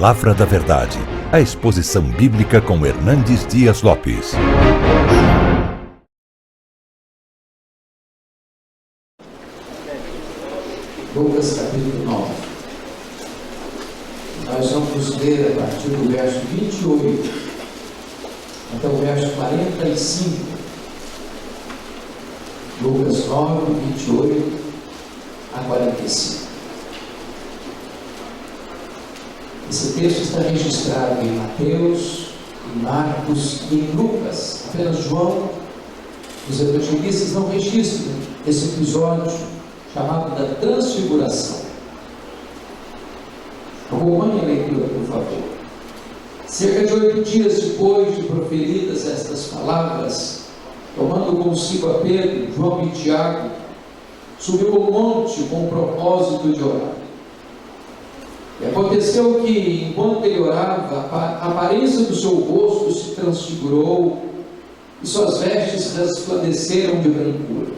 Palavra da Verdade, a exposição bíblica com Hernandes Dias Lopes. Lucas capítulo 9. Nós vamos ler a partir do verso 28 até o verso 45. Lucas 9, 28 a 45. Esse texto está registrado em Mateus, em Marcos e em Lucas. Apenas João, os evangelistas, não registram esse episódio chamado da Transfiguração. Acompanhe a leitura, por favor. Cerca de 8 dias depois de proferidas estas palavras, tomando consigo a Pedro, João e Tiago, subiu ao monte com o propósito de orar. E aconteceu que, enquanto ele orava, a aparência do seu rosto se transfigurou e suas vestes resplandeceram de brancura.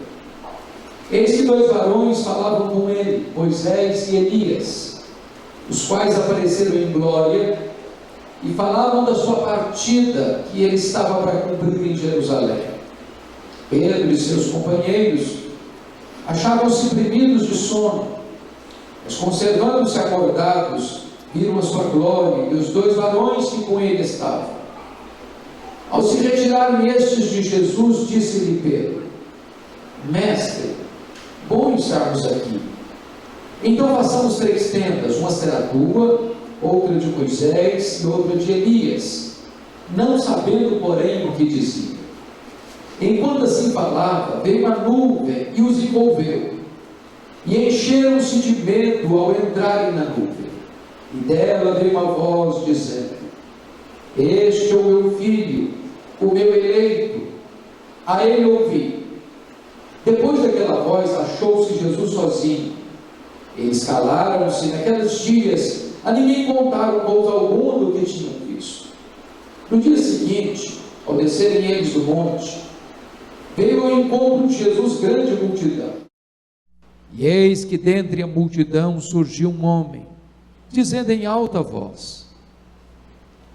Eis que 2 varões falavam com ele, Moisés e Elias, os quais apareceram em glória e falavam da sua partida que ele estava para cumprir em Jerusalém. Pedro e seus companheiros achavam-se primidos de sono, mas conservando-se acordados, viram a sua glória e os 2 varões que com ele estavam. Ao se retirarem estes de Jesus, disse-lhe Pedro: Mestre, bom estarmos aqui. Então façamos 3 tendas, uma será tua, outra de Moisés e outra de Elias, não sabendo, porém, o que dizia. Enquanto assim falava, veio uma nuvem e os envolveu, e encheram-se de medo ao entrarem na nuvem. E dela veio uma voz dizendo: Este é o meu filho, o meu eleito, a ele ouvi. Depois daquela voz, achou-se Jesus sozinho. Eles calaram-se naqueles dias, a ninguém contaram coisa alguma do que tinham visto. No dia seguinte, ao descerem eles do monte, veio ao encontro de Jesus grande multidão. E eis que dentre a multidão surgiu um homem, dizendo em alta voz: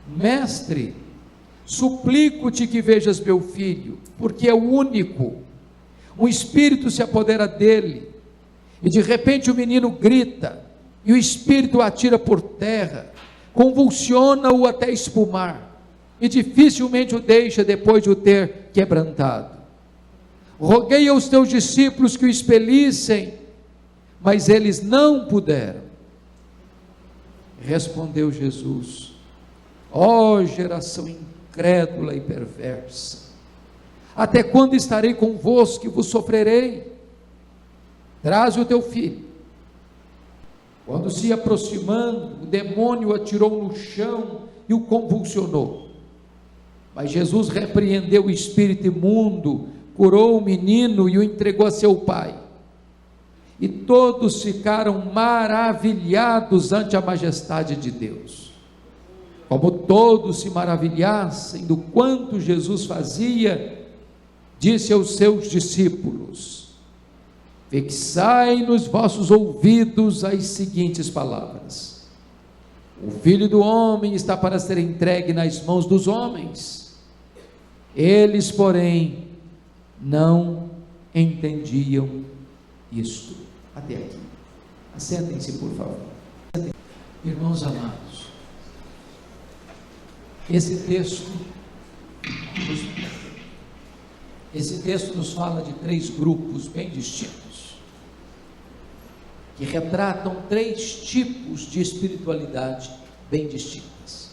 Mestre, suplico-te que vejas meu filho, porque é o único. Um espírito se apodera dele, e de repente o menino grita, e o espírito o atira por terra, convulsiona-o até espumar, e dificilmente o deixa depois de o ter quebrantado. Roguei aos teus discípulos que o expelissem, mas eles não puderam. Respondeu Jesus: ó geração incrédula e perversa, até quando estarei convosco e vos sofrerei? Traze o teu filho. Quando se aproximando, o demônio o atirou no chão e o convulsionou. Mas Jesus repreendeu o espírito imundo, curou o menino e o entregou a seu pai. E todos ficaram maravilhados ante a majestade de Deus. Como todos se maravilhassem do quanto Jesus fazia, disse aos seus discípulos: fixai nos vossos ouvidos as seguintes palavras: o Filho do Homem está para ser entregue nas mãos dos homens. Eles, porém, não entendiam isto. Até aqui. Assentem-se, por favor. Irmãos amados, esse texto nos fala de 3 grupos bem distintos, que retratam 3 tipos de espiritualidade bem distintas.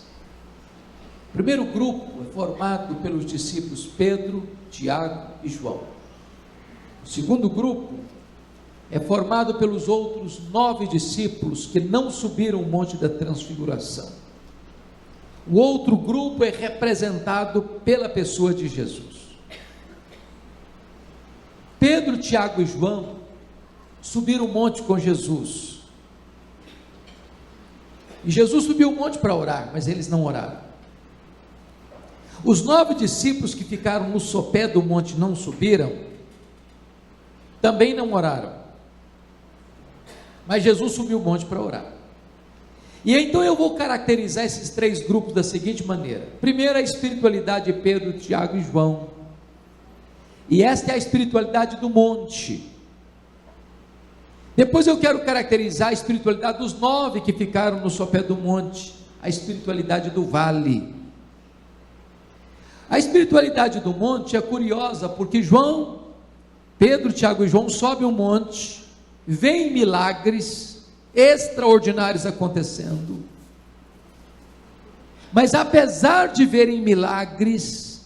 O primeiro grupo é formado pelos discípulos Pedro, Tiago e João. O segundo grupo é formado pelos outros 9 discípulos que não subiram o monte da transfiguração. O outro grupo é representado pela pessoa de Jesus. Pedro, Tiago e João subiram o monte com Jesus. E Jesus subiu o monte para orar, mas eles não oraram. Os 9 discípulos que ficaram no sopé do monte não subiram, também não oraram. Mas Jesus subiu o monte para orar. E então eu vou caracterizar esses três grupos da seguinte maneira: primeiro, a espiritualidade de Pedro, Tiago e João, e esta é a espiritualidade do monte. Depois eu quero caracterizar a espiritualidade dos 9 que ficaram no sopé do monte, a espiritualidade do vale. A espiritualidade do monte é curiosa, porque Pedro, Tiago e João sobem um monte, veem milagres extraordinários acontecendo, mas apesar de verem milagres,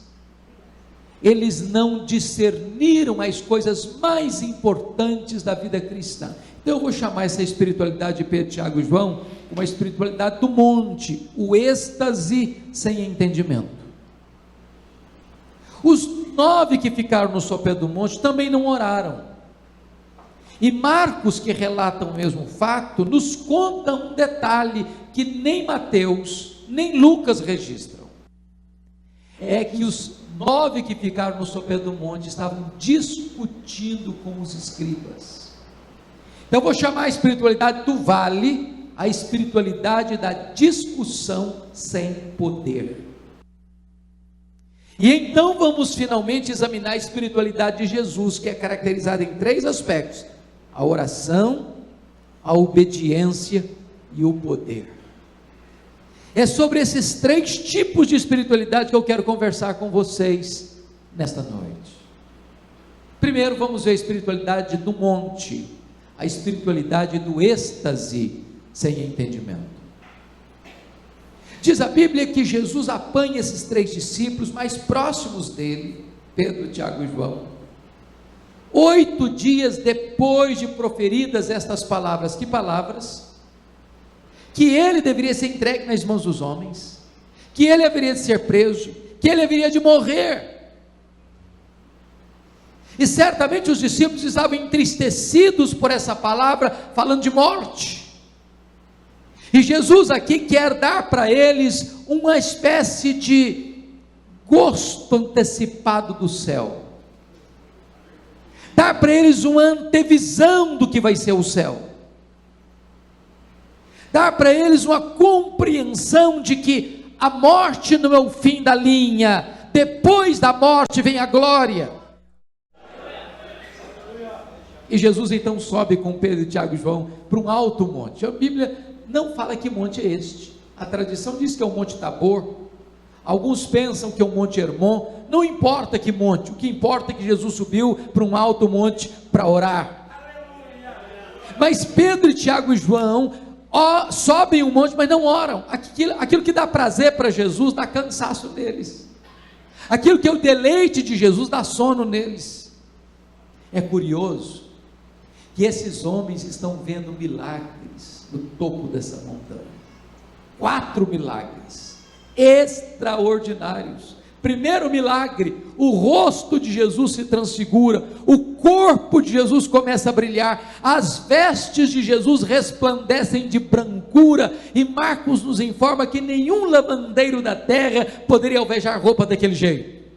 eles não discerniram as coisas mais importantes da vida cristã. Então eu vou chamar essa espiritualidade de Pedro, Tiago e João uma espiritualidade do monte, o êxtase sem entendimento. Os 9 que ficaram no sopé do monte também não oraram, e Marcos, que relata o mesmo fato, nos conta um detalhe que nem Mateus nem Lucas registram, é que os 9 que ficaram no sopé do monte estavam discutindo com os escribas. Então eu vou chamar a espiritualidade do vale, a espiritualidade da discussão sem poder. E então vamos finalmente examinar a espiritualidade de Jesus, que é caracterizada em 3 aspectos: a oração, a obediência e o poder. É sobre esses 3 tipos de espiritualidade que eu quero conversar com vocês nesta noite. Primeiro vamos ver a espiritualidade do monte, a espiritualidade do êxtase sem entendimento. Diz a Bíblia que Jesus apanha esses 3 discípulos mais próximos dele, Pedro, Tiago e João, 8 dias depois de proferidas estas palavras. Que palavras? Que ele deveria ser entregue nas mãos dos homens, que ele haveria de ser preso, que ele haveria de morrer. E certamente os discípulos estavam entristecidos por essa palavra, falando de morte. E Jesus aqui quer dar para eles uma espécie de gosto antecipado do céu, dar para eles uma antevisão do que vai ser o céu, dar para eles uma compreensão de que a morte não é o fim da linha, depois da morte vem a glória. E Jesus então sobe com Pedro, Tiago e João para um alto monte. A Bíblia não fala que monte é este. A tradição diz que é o Monte Tabor. Alguns pensam que é o Monte Hermon. Não importa que monte, o que importa é que Jesus subiu para um alto monte para orar. Mas Pedro, Tiago e João sobem um monte, mas não oram. Aquilo que dá prazer para Jesus dá cansaço neles. Aquilo que é o deleite de Jesus dá sono neles. É curioso que esses homens estão vendo milagres no topo dessa montanha. 4 milagres extraordinários. Primeiro milagre: o rosto de Jesus se transfigura, o corpo de Jesus começa a brilhar, as vestes de Jesus resplandecem de brancura, e Marcos nos informa que nenhum lavandeiro da terra poderia alvejar roupa daquele jeito.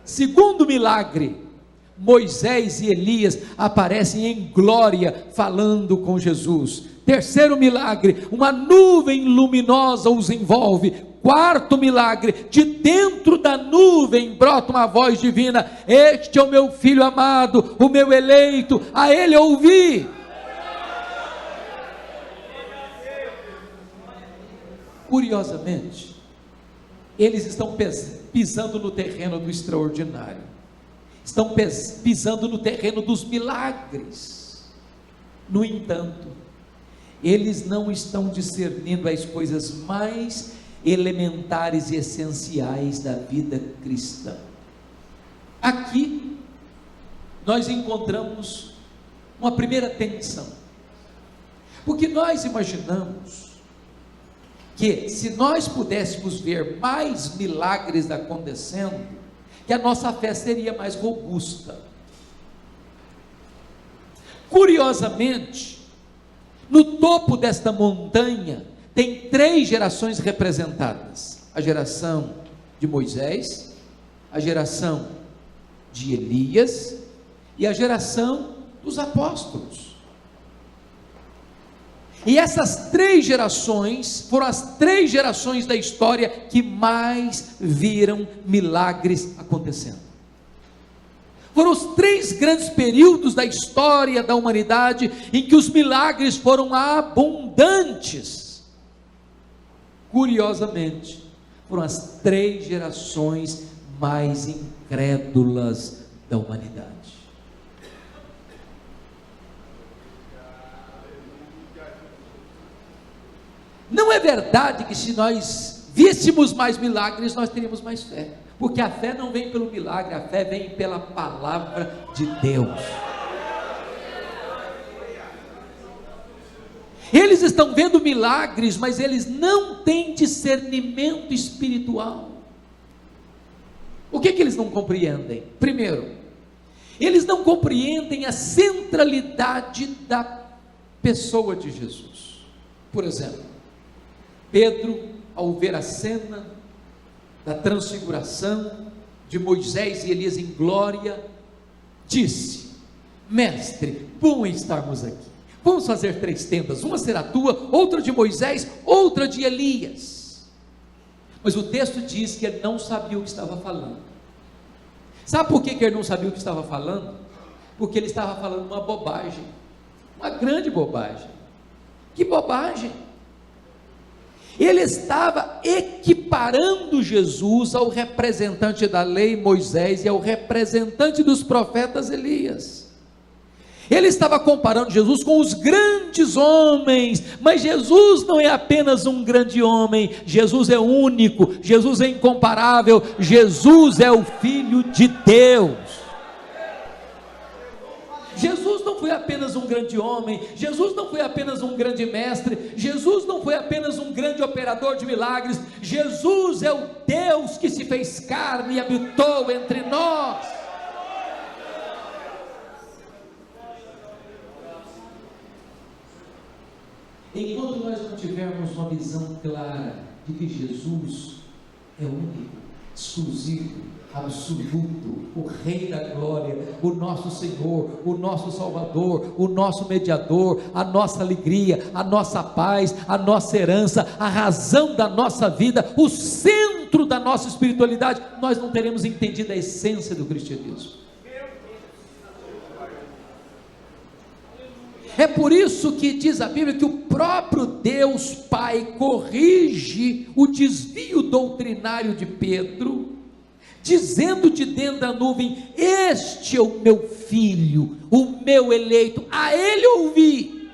Segundo milagre: Moisés e Elias aparecem em glória falando com Jesus. Terceiro milagre: uma nuvem luminosa os envolve. Quarto milagre: de dentro da nuvem brota uma voz divina: este é o meu filho amado, o meu eleito, a ele ouvi. Curiosamente, eles estão pisando no terreno do extraordinário, estão pisando no terreno dos milagres. No entanto, eles não estão discernindo as coisas mais elementares e essenciais da vida cristã. Aqui nós encontramos uma primeira tensão, porque nós imaginamos que se nós pudéssemos ver mais milagres acontecendo, que a nossa fé seria mais robusta. Curiosamente, no topo desta montanha tem 3 gerações representadas: a geração de Moisés, a geração de Elias e a geração dos apóstolos. E essas 3 gerações foram as 3 gerações da história que mais viram milagres acontecendo. Foram os 3 grandes períodos da história da humanidade em que os milagres foram abundantes. Curiosamente, foram as 3 gerações mais incrédulas da humanidade. Não é verdade que se nós víssemos mais milagres, nós teríamos mais fé, porque a fé não vem pelo milagre, a fé vem pela palavra de Deus. Eles estão vendo milagres, mas eles não têm discernimento espiritual. O que eles não compreendem? Primeiro, eles não compreendem a centralidade da pessoa de Jesus. Por exemplo, Pedro, ao ver a cena da transfiguração de Moisés e Elias em glória, disse: mestre, bom é estarmos aqui, vamos fazer 3 tendas, uma será tua, outra de Moisés, outra de Elias. Mas o texto diz que ele não sabia o que estava falando. Sabe por que ele não sabia o que estava falando? Porque ele estava falando uma bobagem, uma grande bobagem. Que bobagem! Ele estava equiparando Jesus ao representante da lei, Moisés, e ao representante dos profetas, Elias. Ele estava comparando Jesus com os grandes homens, mas Jesus não é apenas um grande homem, Jesus é único, Jesus é incomparável, Jesus é o Filho de Deus. Jesus não foi apenas um grande homem, Jesus não foi apenas um grande mestre, Jesus não foi apenas um grande operador de milagres, Jesus é o Deus que se fez carne e habitou entre nós. Enquanto nós não tivermos uma visão clara de que Jesus é único, exclusivo, absoluto, o Rei da Glória, o nosso Senhor, o nosso Salvador, o nosso mediador, a nossa alegria, a nossa paz, a nossa herança, a razão da nossa vida, o centro da nossa espiritualidade, nós não teremos entendido a essência do cristianismo. É por isso que diz a Bíblia que o próprio Deus Pai corrige o desvio doutrinário de Pedro, dizendo de dentro da nuvem: este é o meu filho, o meu eleito, a ele ouvi.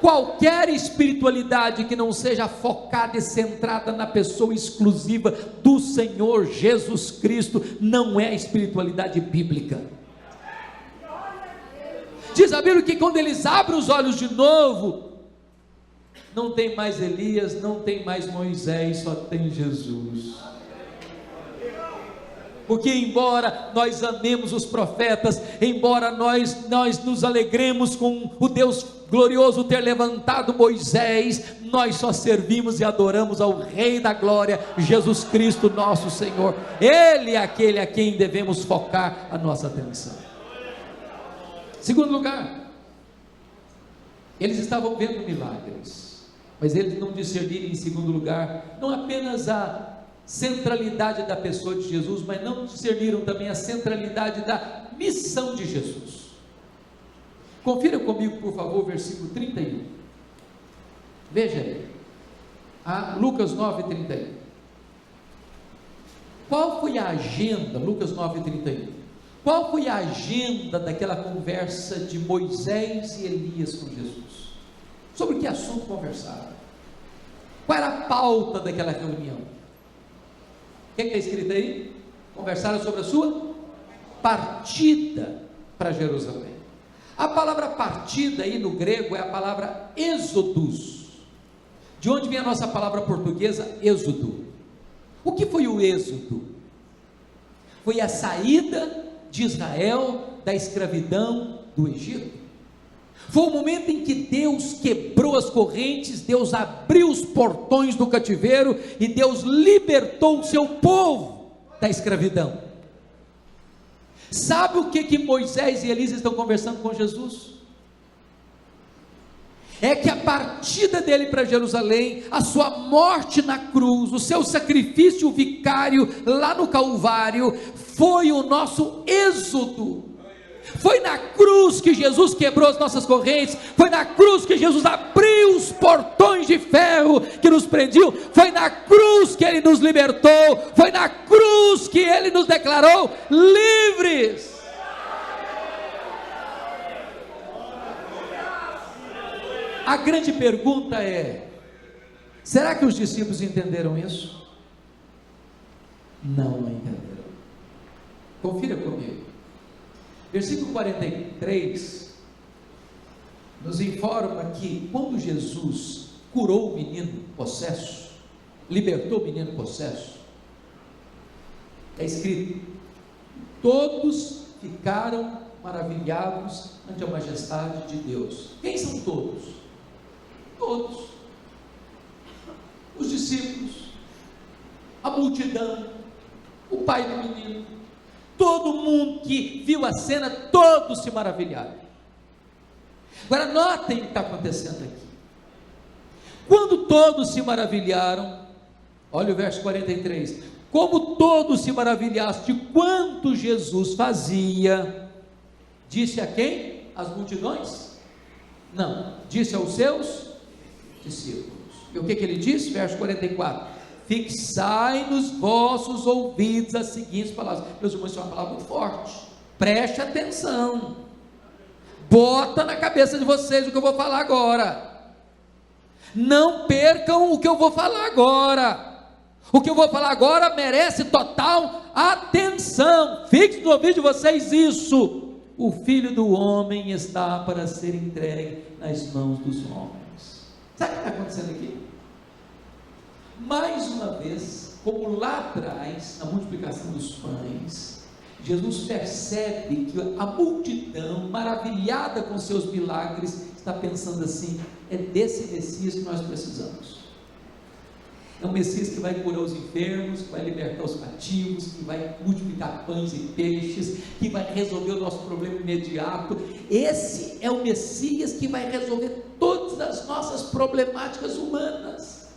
Qualquer espiritualidade que não seja focada e centrada na pessoa exclusiva do Senhor Jesus Cristo, não é a espiritualidade bíblica. Diz a Bíblia que quando eles abrem os olhos de novo, não tem mais Elias, não tem mais Moisés, só tem Jesus. Porque embora nós amemos os profetas, embora nós nos alegremos com o Deus glorioso ter levantado Moisés, nós só servimos e adoramos ao Rei da Glória, Jesus Cristo nosso Senhor. Ele é aquele a quem devemos focar a nossa atenção. Segundo lugar, eles estavam vendo milagres, mas eles não discerniram, em segundo lugar, não apenas a centralidade da pessoa de Jesus, mas não discerniram também a centralidade da missão de Jesus. Confira comigo, por favor, o versículo 31. Veja aí, Lucas 9:31. Qual foi a agenda, Lucas 9:31? Qual foi a agenda daquela conversa de Moisés e Elias com Jesus? Sobre que assunto conversaram? Qual era a pauta daquela reunião? O que está escrito aí? Conversaram sobre a sua partida para Jerusalém. A palavra partida aí no grego é a palavra êxodos. De onde vem a nossa palavra portuguesa êxodo? O que foi o êxodo? Foi a saída de Israel da escravidão do Egito. Foi o momento em que Deus quebrou as correntes, Deus abriu os portões do cativeiro e Deus libertou o seu povo da escravidão. Sabe o que Moisés e Elias estão conversando com Jesus? é que a partida dele para Jerusalém, a sua morte na cruz, o seu sacrifício vicário lá no Calvário, foi o nosso êxodo. Foi na cruz que Jesus quebrou as nossas correntes, foi na cruz que Jesus abriu os portões de ferro que nos prendiam, foi na cruz que Ele nos libertou, foi na cruz que Ele nos declarou livres. A grande pergunta é: será que os discípulos entenderam isso? Não entenderam. Confira comigo. Versículo 43 nos informa que quando Jesus curou o menino possesso, libertou o menino possesso, é escrito: todos ficaram maravilhados ante a majestade de Deus. Quem são todos? Todos. Os discípulos, a multidão, o pai do menino, todo mundo que viu a cena, todos se maravilharam. Agora notem o que está acontecendo aqui. Quando todos se maravilharam, olha o verso 43, como todos se maravilharam de quanto Jesus fazia, disse a quem? As multidões? Não, disse aos seus discípulos. E o que ele disse? Verso 44, fixai nos vossos ouvidos as seguintes palavras. Meus irmãos, isso é uma palavra muito forte, preste atenção, bota na cabeça de vocês o que eu vou falar agora, não percam o que eu vou falar agora. O que eu vou falar agora merece total atenção, fixe no ouvido de vocês isso: o Filho do Homem está para ser entregue nas mãos dos homens. Sabe o que está acontecendo aqui? Mais uma vez, como lá atrás, na multiplicação dos pães, Jesus percebe que a multidão, maravilhada com seus milagres, está pensando assim: é desse Messias que nós precisamos. É um Messias que vai curar os enfermos, que vai libertar os cativos, que vai multiplicar pães e peixes, que vai resolver o nosso problema imediato. Esse é o Messias que vai resolver todas as nossas problemáticas humanas,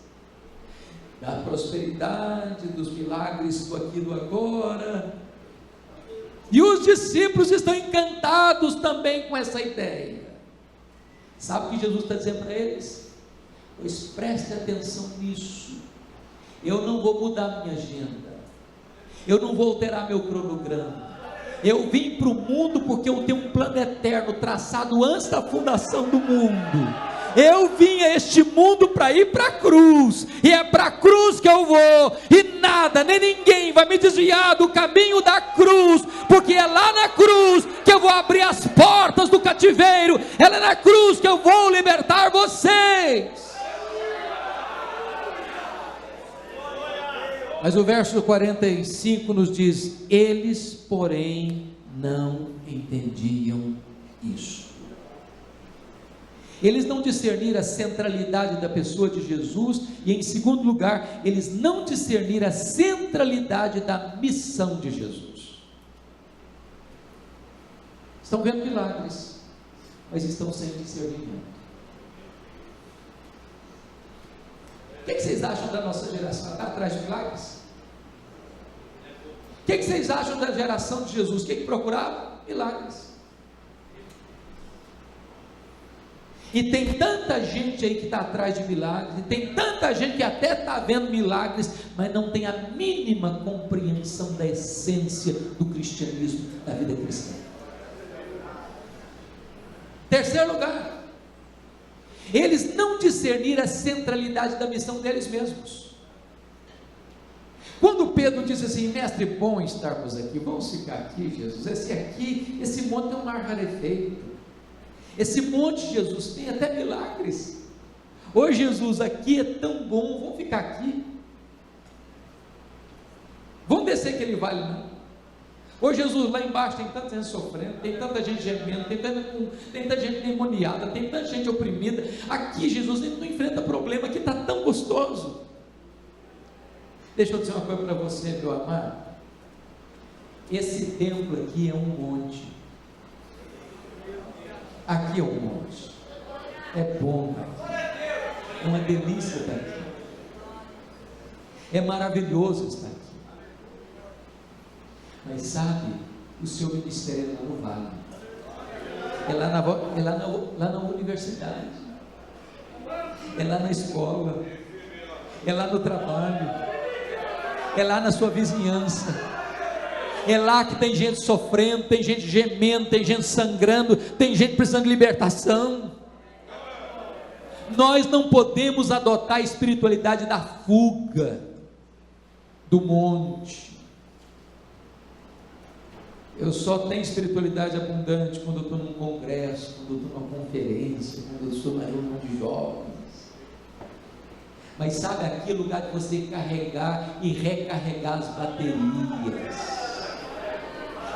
da prosperidade, dos milagres do aqui e do agora. E os discípulos estão encantados também com essa ideia. Sabe o que Jesus está dizendo para eles? Pois preste atenção nisso. Eu não vou mudar minha agenda, eu não vou alterar meu cronograma. Eu vim para o mundo porque eu tenho um plano eterno traçado antes da fundação do mundo. Eu vim a este mundo para ir para a cruz, e é para a cruz que eu vou, e nada, nem ninguém vai me desviar do caminho da cruz, porque é lá na cruz que eu vou abrir as portas do cativeiro, é lá na cruz que eu vou libertar vocês. Mas o verso 45 nos diz: eles, porém, não entendiam isso. Eles não discerniram a centralidade da pessoa de Jesus, e em segundo lugar, eles não discerniram a centralidade da missão de Jesus. Estão vendo milagres, mas estão sem discernimento. O que vocês acham da nossa geração? Está atrás de milagres? O que vocês acham da geração de Jesus? O que procurava? Milagres. E tem tanta gente aí que está atrás de milagres, e tem tanta gente que até está vendo milagres, mas não tem a mínima compreensão da essência do cristianismo, da vida cristã. Terceiro lugar, eles não discerniram a centralidade da missão deles mesmos. Quando Pedro disse assim: mestre, bom estarmos aqui, vamos ficar aqui, Jesus, esse monte é um mar rarefeito, esse monte, Jesus, tem até milagres, ô Jesus, aqui é tão bom, vamos ficar aqui, vamos descer aquele vale não? Ô Jesus, lá embaixo tem tanta gente sofrendo, tem tanta gente gemendo, tem tanta gente endemoniada, tem tanta gente oprimida. Aqui, Jesus, a gente não enfrenta problema, aqui está tão gostoso. Deixa eu dizer uma coisa para você, meu amado. Esse templo aqui é um monte. Aqui é um monte. É bom, é uma delícia estar aqui, é maravilhoso estar aqui. Mas sabe, o seu ministério é lá no vale, lá na universidade, é lá na escola, é lá no trabalho, é lá na sua vizinhança, é lá que tem gente sofrendo, tem gente gemendo, tem gente sangrando, tem gente precisando de libertação. Nós não podemos adotar a espiritualidade da fuga, do monte. Eu só tenho espiritualidade abundante quando eu estou num congresso, quando eu estou numa conferência, quando eu estou na reunião de jovens. Mas sabe, aqui é lugar de você carregar e recarregar as baterias,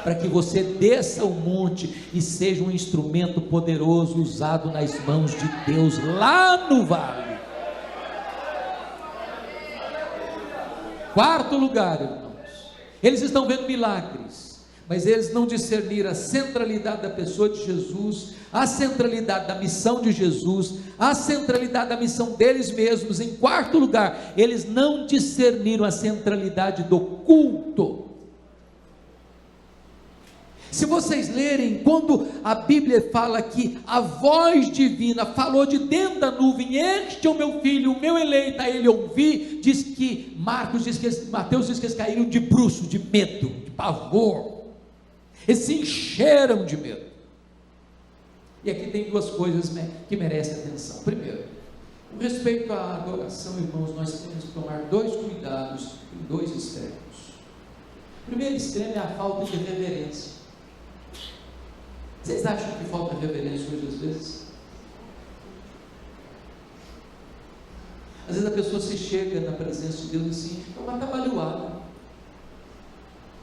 para que você desça o monte e seja um instrumento poderoso usado nas mãos de Deus lá no vale. Quarto lugar, irmãos, eles estão vendo milagres, mas eles não discerniram a centralidade da pessoa de Jesus, a centralidade da missão de Jesus, a centralidade da missão deles mesmos. Em quarto lugar, eles não discerniram a centralidade do culto. Se vocês lerem, quando a Bíblia fala que a voz divina falou de dentro da nuvem: este é o meu filho, o meu eleito, a ele ouvi, diz que Mateus diz que eles caíram de bruços, de medo, de pavor, eles se encheram de medo. E aqui tem duas coisas que merecem atenção. Primeiro, com respeito à adoração, irmãos, nós temos que tomar dois cuidados em dois extremos. O primeiro extremo é a falta de reverência. Vocês acham que falta reverência hoje às vezes? Às vezes a pessoa se chega na presença de Deus assim, é uma atabalhoada.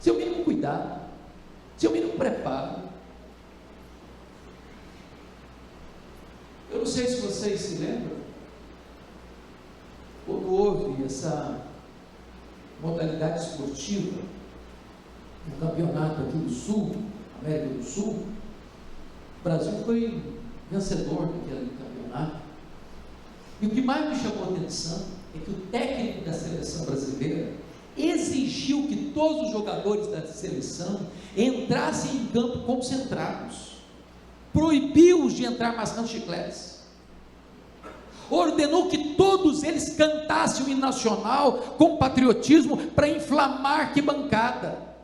Se eu mínimo cuidado, se eu mínimo preparo. Eu não sei se vocês se lembram, quando houve essa modalidade esportiva no campeonato aqui do Sul, América do Sul, o Brasil foi vencedor daquele campeonato. E o que mais me chamou a atenção é que o técnico da seleção brasileira exigiu que todos os jogadores da seleção entrassem em campo concentrados, proibiu-os de entrar mascando chicletes, ordenou que todos eles cantassem o hino nacional com patriotismo para inflamar a arquibancada.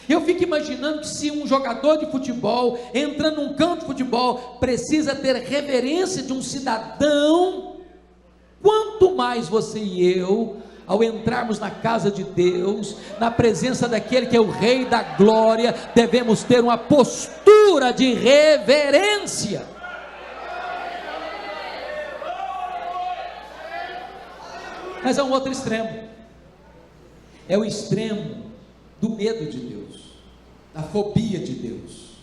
Eu fico imaginando que se um jogador de futebol, entrando num campo de futebol, precisa ter reverência de um cidadão, quanto mais você e eu, ao entrarmos na casa de Deus, na presença daquele que é o Rei da Glória, devemos ter uma postura de reverência. Mas há um outro extremo, é o extremo do medo de Deus, da fobia de Deus.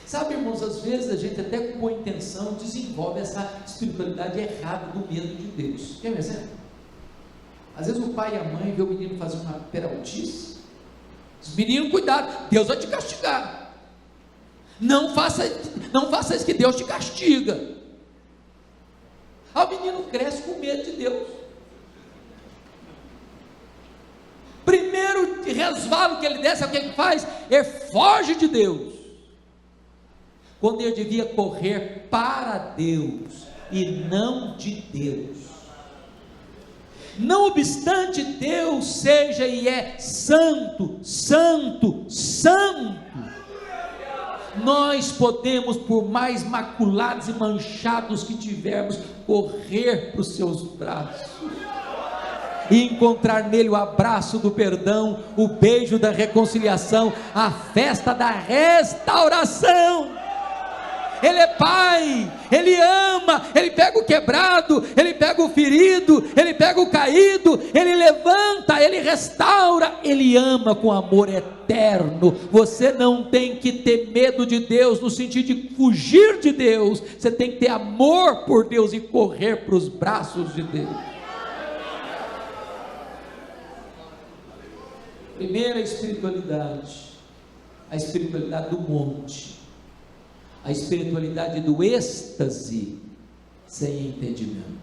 Sabe, irmãos, às vezes a gente até com boa intenção desenvolve essa espiritualidade errada do medo de Deus. Quer um exemplo? Às vezes o pai e a mãe vê o menino fazer uma peraltice, diz: menino, cuidado, Deus vai te castigar, não faça isso que Deus te castiga. Aí o menino cresce com medo de Deus. Primeiro resvalo que ele desce, o que ele faz? Ele foge de Deus, quando ele devia correr para Deus e não de Deus. Não obstante Deus seja e é santo, santo, santo, nós podemos, por mais maculados e manchados que tivermos, correr para os seus braços e encontrar nele o abraço do perdão, o beijo da reconciliação, a festa da restauração. Ele é pai, ele ama, ele pega o quebrado, ele pega o ferido, ele pega o caído, ele levanta, ele restaura, ele ama com amor eterno. Você não tem que ter medo de Deus no sentido de fugir de Deus, você tem que ter amor por Deus e correr para os braços de Deus. Primeira espiritualidade, a espiritualidade do monte. a espiritualidade do êxtase sem entendimento.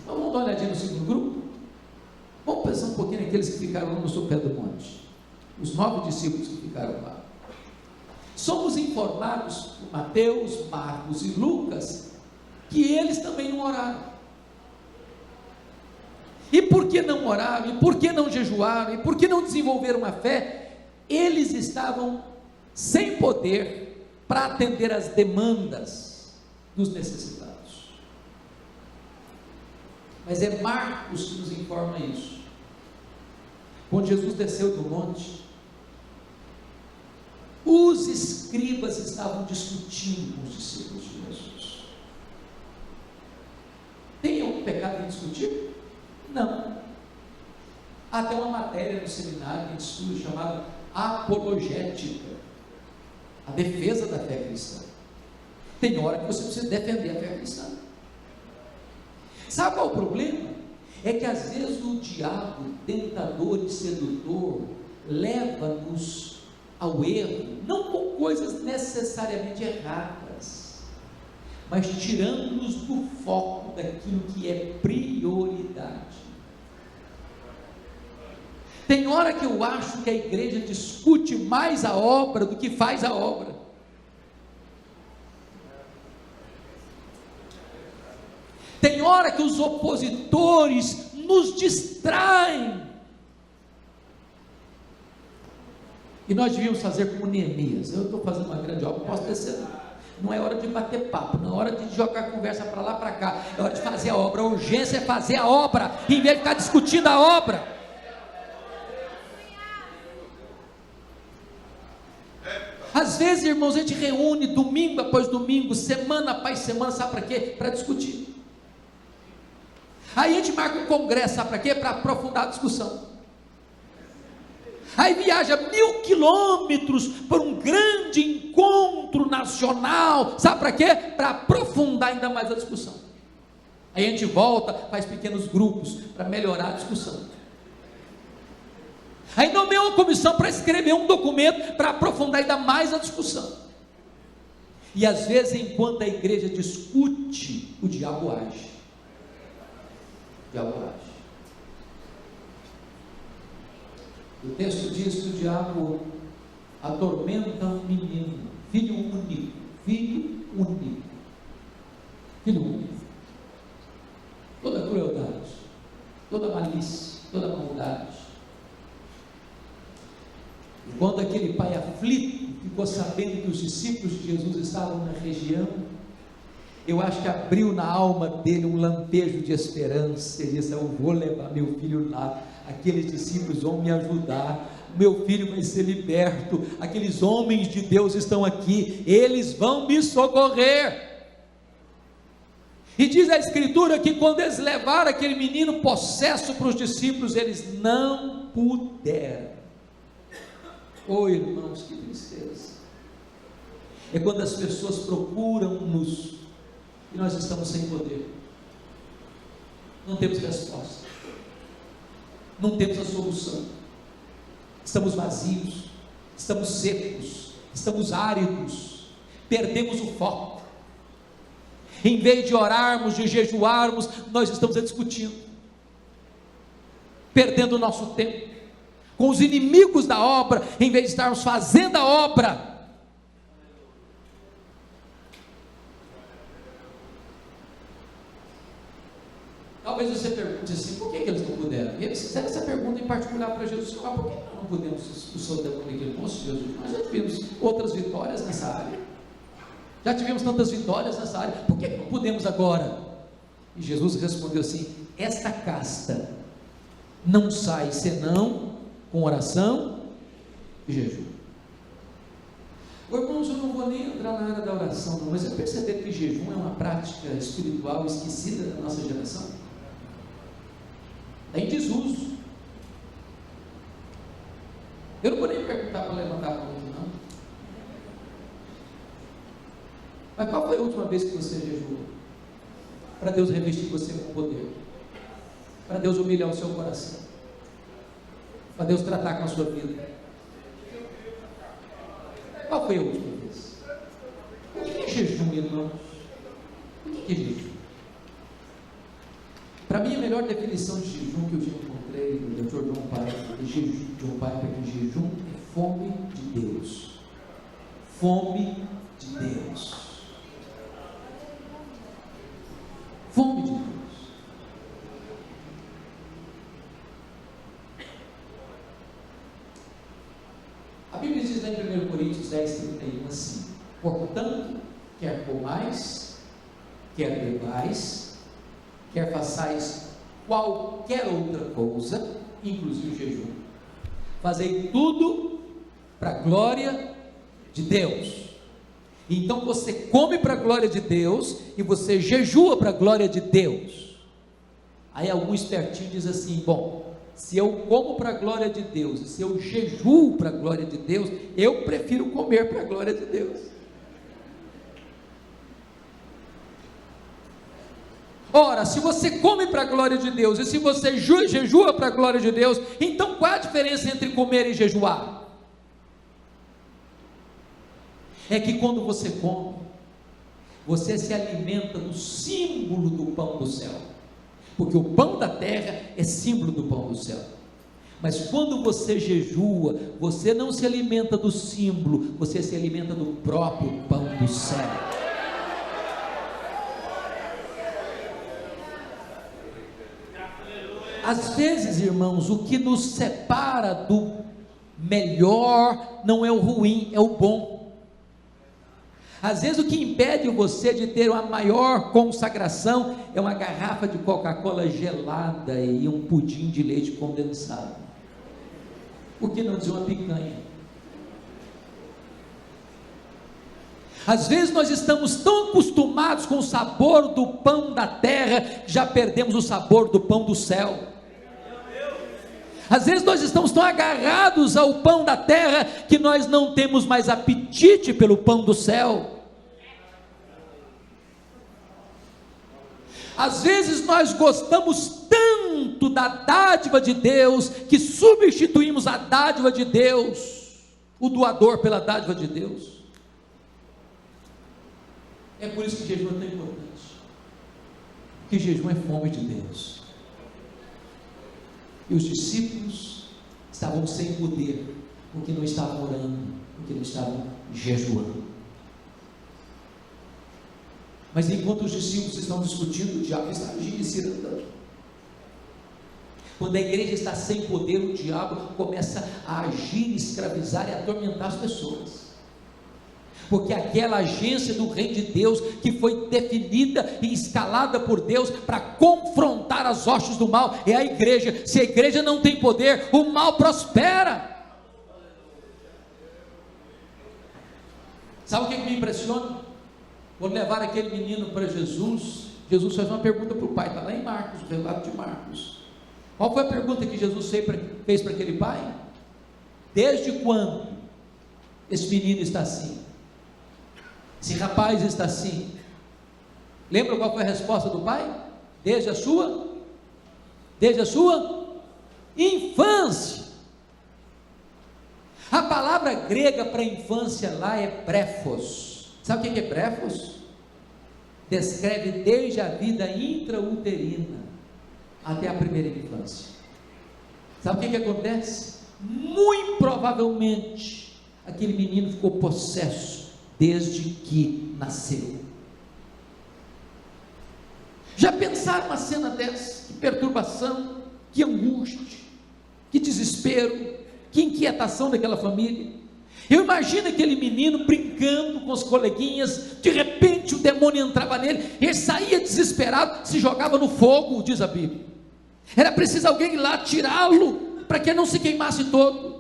Vamos dar uma olhadinha no segundo grupo? Vamos pensar um pouquinho naqueles que ficaram lá no sopé do monte, os 9 discípulos que ficaram lá. Somos informados por Mateus, Marcos e Lucas que eles também não oraram. E por que não oraram? E por que não jejuaram? E por que não desenvolveram uma fé? Eles estavam sem poder para atender às demandas dos necessitados. Mas é Marcos que nos informa isso. Quando Jesus desceu do monte, os escribas estavam discutindo com os discípulos de Jesus. Tem algum pecado em discutir? Não. Há até uma matéria no seminário que a gente estuda chamada apologética, a defesa da fé cristã. Tem hora que você precisa defender a fé cristã. Sabe qual é o problema? É que às vezes o diabo, tentador e sedutor, leva-nos ao erro, não com coisas necessariamente erradas, mas tirando-nos do foco daquilo que é prioridade. Tem hora que eu acho que a igreja discute mais a obra do que faz a obra. Tem hora que os opositores nos distraem. E nós devíamos fazer como Neemias. Eu estou fazendo uma grande obra, não posso descer não. Não é hora de bater papo, não é hora de jogar a conversa para lá, para cá. É hora de fazer a obra. A urgência é fazer a obra, em vez de ficar discutindo a obra. Às vezes, irmãos, a gente reúne domingo após domingo, semana após semana, sabe para quê? Para discutir. Aí a gente marca um congresso, sabe para quê? Para aprofundar a discussão. Aí viaja 1000 quilômetros para um grande encontro nacional, sabe para quê? Para aprofundar ainda mais a discussão. Aí a gente volta, faz pequenos grupos para melhorar a discussão. Aí nomeou uma comissão para escrever um documento para aprofundar ainda mais a discussão. E às vezes, enquanto a igreja discute, o diabo age. O diabo age. O texto diz que o diabo atormenta um menino, filho único, toda crueldade, toda malícia, toda maldade. E quando aquele pai aflito ficou sabendo que os discípulos de Jesus estavam na região, eu acho que abriu na alma dele um lampejo de esperança. Ele disse: eu vou levar meu filho lá, aqueles discípulos vão me ajudar, meu filho vai ser liberto, aqueles homens de Deus estão aqui, eles vão me socorrer. E diz a escritura que quando eles levaram aquele menino possesso para os discípulos, eles não puderam. Oh, irmãos, que tristeza. É quando as pessoas procuram-nos e nós estamos sem poder, não temos resposta, não temos a solução, estamos vazios, estamos secos, estamos áridos, perdemos o foco. Em vez de orarmos, de jejuarmos, nós estamos discutindo, perdendo o nosso tempo com os inimigos da obra, em vez de estarmos fazendo a obra. Talvez você pergunte assim: por que eles não puderam? E eles fizeram essa pergunta em particular para Jesus: por que não podemos expulsar o demônio daquele moço, Jesus? Nós já tivemos outras vitórias nessa área, já tivemos tantas vitórias nessa área, por que não podemos agora? E Jesus respondeu assim: esta casta não sai senão com oração e jejum. Irmãos, eu não vou nem entrar na área da oração não, mas você percebeu que jejum é uma prática espiritual esquecida da nossa geração? Está em desuso. Eu não vou nem perguntar para levantar a mão aqui não. Mas qual foi a última vez que você jejuou? Para Deus revestir você com poder, para Deus humilhar o seu coração, para Deus tratar com a sua vida. Qual foi a última vez? jejum, irmãos? O que é jejum? Para mim, a melhor definição de jejum que eu já encontrei do Dr. John Piper, que jejum é fome de Deus. Fome de Deus. Fome de Deus. A Bíblia diz lá em 1 Coríntios 10:31 assim: portanto, quer comais, quer bebais, quer façais qualquer outra coisa, inclusive o jejum, fazei tudo para a glória de Deus. Então você come para a glória de Deus e você jejua para a glória de Deus. Aí algum espertinho diz assim: bom, se eu como para a glória de Deus, e se eu jejuo para a glória de Deus, eu prefiro comer para a glória de Deus. Ora, se você come para a glória de Deus, e se você jejua para a glória de Deus, então qual a diferença entre comer e jejuar? É que quando você come, você se alimenta do símbolo do pão do céu, porque o pão da terra é símbolo do pão do céu. Mas quando você jejua, você não se alimenta do símbolo, você se alimenta do próprio pão do céu. Às vezes, irmãos, o que nos separa do melhor não é o ruim, é o bom. Às vezes o que impede você de ter uma maior consagração é uma garrafa de Coca-Cola gelada e um pudim de leite condensado. Por que não dizer uma picanha? Às vezes nós estamos tão acostumados com o sabor do pão da terra, que já perdemos o sabor do pão do céu. Às vezes nós estamos tão agarrados ao pão da terra, que nós não temos mais apetite pelo pão do céu. Às vezes nós gostamos tanto da dádiva de Deus, que substituímos a dádiva de Deus, o doador, pela dádiva de Deus. É por isso que jejum é tão importante, que jejum é fome de Deus. E os discípulos estavam sem poder, porque não estavam orando, porque não estavam jejuando. Mas enquanto os discípulos estão discutindo, o diabo está agindo e se irritando. Quando a igreja está sem poder, o diabo começa a agir, escravizar e atormentar as pessoas. Porque aquela agência do reino de Deus, que foi definida e escalada por Deus para confrontar as hostes do mal, é a igreja. Se a igreja não tem poder, o mal prospera. Sabe o que me impressiona? Quando levar aquele menino para Jesus, Jesus faz uma pergunta para o pai, está lá em Marcos, o relato de Marcos. Qual foi a pergunta que Jesus fez para aquele pai? Desde quando esse menino está assim? Esse rapaz está assim. Lembra qual foi a resposta do pai? Desde a sua infância. A palavra grega para infância lá é brefos. Sabe o que é brefos? Descreve desde a vida intrauterina até a primeira infância. Sabe o que acontece? Muito provavelmente aquele menino ficou possesso desde que nasceu. Já pensaram uma cena dessa? Que perturbação, que angústia, que desespero, que inquietação daquela família. Eu imagino aquele menino brincando com os coleguinhas, de repente o demônio entrava nele, ele saía desesperado, se jogava no fogo, diz a Bíblia. Era preciso alguém ir lá tirá-lo, para que não se queimasse todo.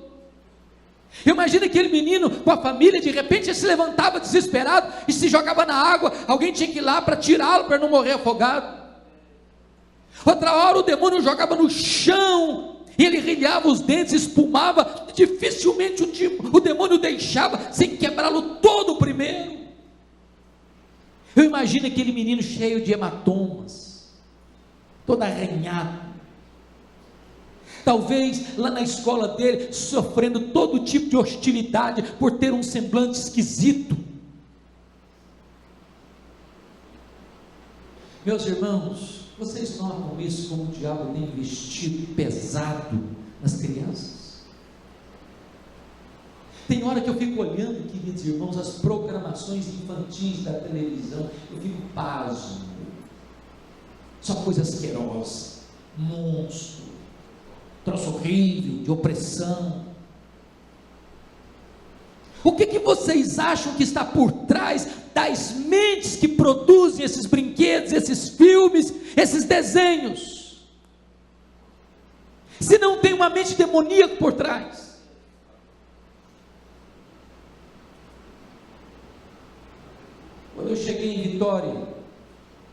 Eu imagino aquele menino com a família, de repente ele se levantava desesperado e se jogava na água, alguém tinha que ir lá para tirá-lo, para não morrer afogado. Outra hora o demônio jogava no chão, e ele rilhava os dentes, espumava, dificilmente o demônio deixava, sem quebrá-lo todo primeiro. Eu imagino aquele menino cheio de hematomas, todo arranhado, talvez lá na escola dele, sofrendo todo tipo de hostilidade, por ter um semblante esquisito. Meus irmãos, vocês notam isso, como o diabo tem investido pesado nas crianças? Tem hora que eu fico olhando, queridos irmãos, as programações infantis da televisão, eu fico pasmo. Só coisa asquerosa, monstro, troço horrível, de opressão. O que vocês acham que está por trás das mentes que produzem esses brinquedos, esses filmes, esses desenhos? Se não tem uma mente demoníaca por trás. Quando eu cheguei em Vitória,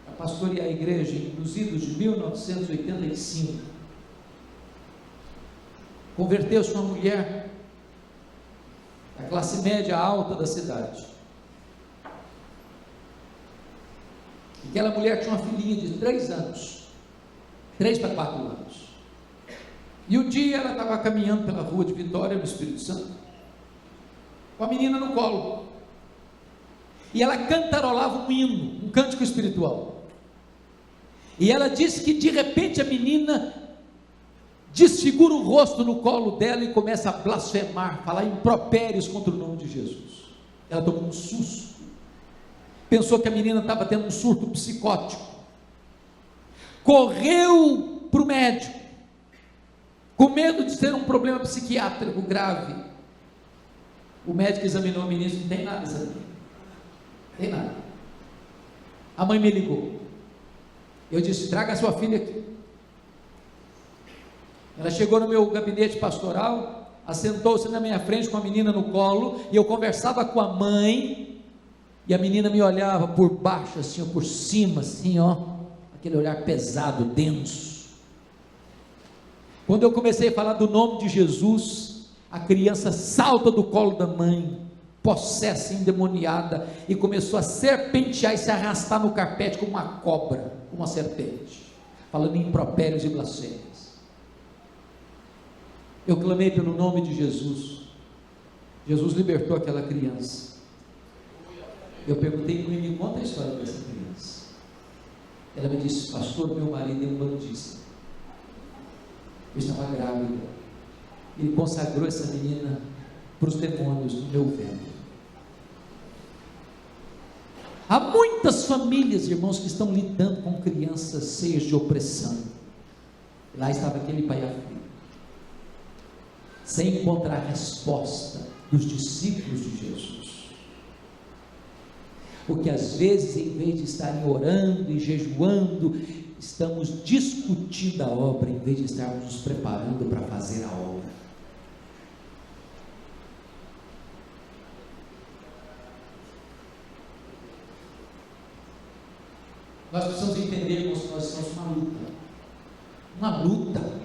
a pastorear a igreja, inclusive de 1985, converteu-se uma mulher da classe média alta da cidade. Aquela mulher tinha uma filhinha de 3 anos, 3 para 4 anos. E um dia ela estava caminhando pela rua de Vitória, no Espírito Santo, com a menina no colo. E ela cantarolava um hino, um cântico espiritual. E ela disse que de repente a menina desfigura o rosto no colo dela e começa a blasfemar, falar impropérios contra o nome de Jesus. Ela tomou um susto, pensou que a menina estava tendo um surto psicótico, correu para o médico, com medo de ser um problema psiquiátrico grave. O médico examinou a menina e disse: não tem nada, essa menina, não tem nada. A mãe me ligou, eu disse: traga a sua filha aqui. Ela chegou no meu gabinete pastoral, assentou-se na minha frente com a menina no colo, e eu conversava com a mãe, e a menina me olhava por baixo assim, ou por cima assim, ó, aquele olhar pesado, denso. Quando eu comecei a falar do nome de Jesus, a criança salta do colo da mãe, possessa, endemoniada, e começou a serpentear e se arrastar no carpete como uma cobra, como uma serpente, falando em impropérios e blasfêmias. Eu clamei pelo nome de Jesus. Jesus libertou aquela criança. Eu perguntei para ele: me conta a história dessa criança. Ela me disse: pastor, meu marido é um bandista. Eu estava grávida. Ele consagrou essa menina para os demônios do meu ventre. Há muitas famílias, irmãos, que estão lidando com crianças cheias de opressão. Lá estava aquele pai aflito, sem encontrar a resposta dos discípulos de Jesus. Porque às vezes, em vez de estarem orando e jejuando, estamos discutindo a obra, em vez de estarmos nos preparando para fazer a obra. Nós precisamos entender, irmãos, que nós estamos numa luta. Uma luta.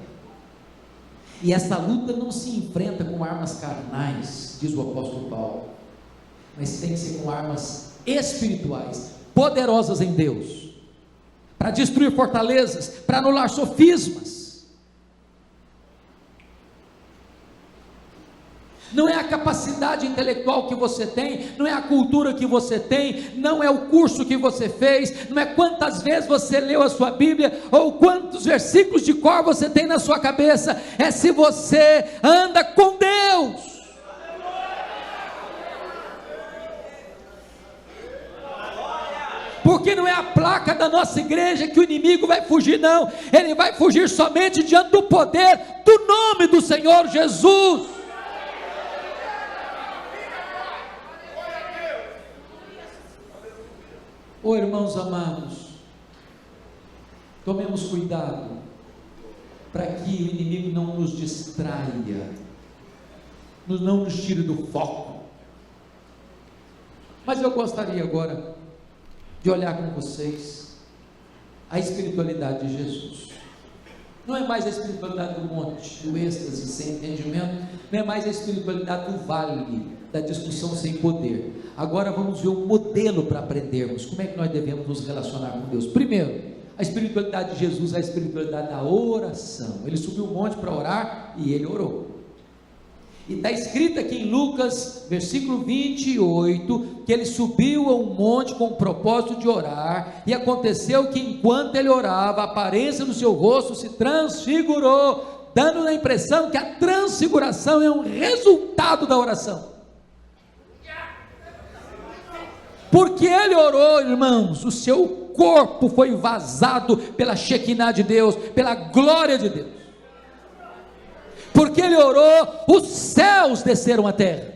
E essa luta não se enfrenta com armas carnais, diz o apóstolo Paulo, mas tem que ser com armas espirituais, poderosas em Deus, para destruir fortalezas, para anular sofismas. Não é a capacidade intelectual que você tem, não é a cultura que você tem, não é o curso que você fez, não é quantas vezes você leu a sua Bíblia, ou quantos versículos de cor você tem na sua cabeça, é se você anda com Deus. Porque não é a placa da nossa igreja que o inimigo vai fugir, não, ele vai fugir somente diante do poder do nome do Senhor Jesus. Oh, irmãos amados, tomemos cuidado para que o inimigo não nos distraia, não nos tire do foco. Mas eu gostaria agora de olhar com vocês a espiritualidade de Jesus. Não é mais a espiritualidade do monte, do êxtase sem entendimento, não é mais a espiritualidade do vale, da discussão sem poder. Agora vamos ver um modelo para aprendermos como é que nós devemos nos relacionar com Deus. Primeiro, a espiritualidade de Jesus é a espiritualidade da oração. Ele subiu o monte para orar e ele orou. E está escrito aqui em Lucas, versículo 28, que ele subiu a um monte com o propósito de orar, e aconteceu que enquanto ele orava, a aparência do seu rosto se transfigurou, dando a impressão que a transfiguração é um resultado da oração. Porque ele orou, irmãos, o seu corpo foi vazado pela Shekinah de Deus, pela glória de Deus. Porque ele orou, os céus desceram à terra.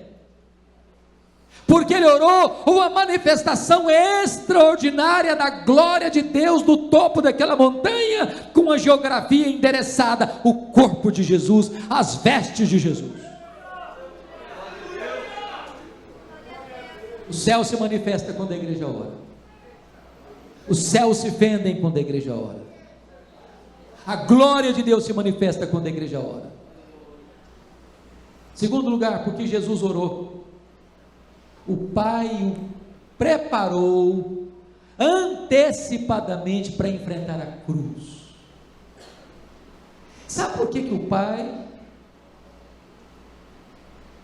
Porque ele orou, uma manifestação extraordinária da glória de Deus no topo daquela montanha, com a geografia endereçada, o corpo de Jesus, as vestes de Jesus. O céu se manifesta quando a igreja ora. Os céus se fendem quando a igreja ora. A glória de Deus se manifesta quando a igreja ora. Segundo lugar, porque Jesus orou, o Pai o preparou antecipadamente para enfrentar a cruz. Sabe por que o Pai,